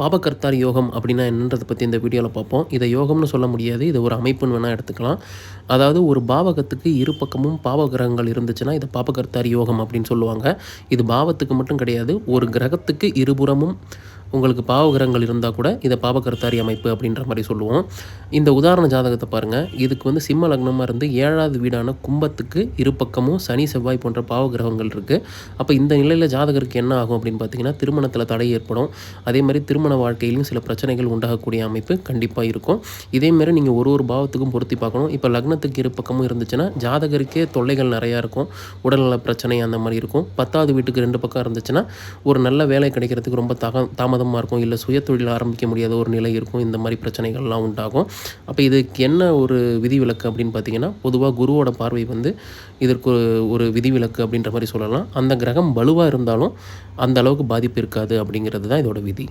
பாபகர்த்தார் யோகம் அப்படின்னா என்னன்றதை பற்றி இந்த வீடியோவில் பார்ப்போம். இதை யோகம்னு சொல்ல முடியாது. இதை ஒரு அமைப்புன்னு வேணால் எடுத்துக்கலாம். அதாவது ஒரு பாவகத்துக்கு இரு பக்கமும் பாவகிரகங்கள் இருந்துச்சுன்னா இதை பாபகர்த்தார் யோகம் அப்படின்னு சொல்லுவாங்க. இது பாவத்துக்கு மட்டும் கிடையாது. ஒரு கிரகத்துக்கு இருபுறமும் உங்களுக்கு பாவகிரகங்கள் இருந்தால் கூட இதை பாபகர்த்தாரி அமைப்பு அப்படின்ற மாதிரி சொல்லுவோம். இந்த உதாரண ஜாதகத்தை பாருங்கள். இதுக்கு வந்து சிம்ம லக்னமாக இருந்து 7வது வீடான கும்பத்துக்கு இரு பக்கமும் சனி செவ்வாய் போன்ற பாவகிரகங்கள் இருக்குது. அப்போ இந்த நிலையில் ஜாதகருக்கு என்ன ஆகும் அப்படின்னு பார்த்தீங்கன்னா, திருமணத்தில் தடை ஏற்படும். அதே மாதிரி திருமண வாழ்க்கையிலும் சில பிரச்சனைகள் உண்டாகக்கூடிய அமைப்பு கண்டிப்பாக இருக்கும். இதேமாரி நீங்கள் ஒரு பாவத்துக்கும் பொருத்தி பார்க்கணும். இப்போ லக்னத்துக்கு இரு பக்கமும் இருந்துச்சுன்னா ஜாதகருக்கே தொல்லைகள் நிறையா இருக்கும். உடல்நல பிரச்சனை அந்த மாதிரி இருக்கும். 10வது வீட்டுக்கு 2 பக்கம் இருந்துச்சுன்னா ஒரு நல்ல வேலை கிடைக்கிறதுக்கு ரொம்ப தாமதமாக இருக்கும். இல்லை சுயதொழில் ஆரம்பிக்க முடியாத ஒரு நிலை இருக்கும். இந்த மாதிரி பிரச்சனைகள்லாம் உண்டாகும். அப்போ இதுக்கு என்ன ஒரு விதிவிலக்கு அப்படின்னு பார்த்தீங்கன்னா, பொதுவாக குருவோட பார்வை வந்து இதற்கு ஒரு விதிவிலக்கு அப்படின்ற மாதிரி சொல்லலாம். அந்த கிரகம் வலுவாக இருந்தாலும் அந்த அளவுக்கு பாதிப்பு இருக்காது அப்படிங்கிறது தான் இதோட விதி.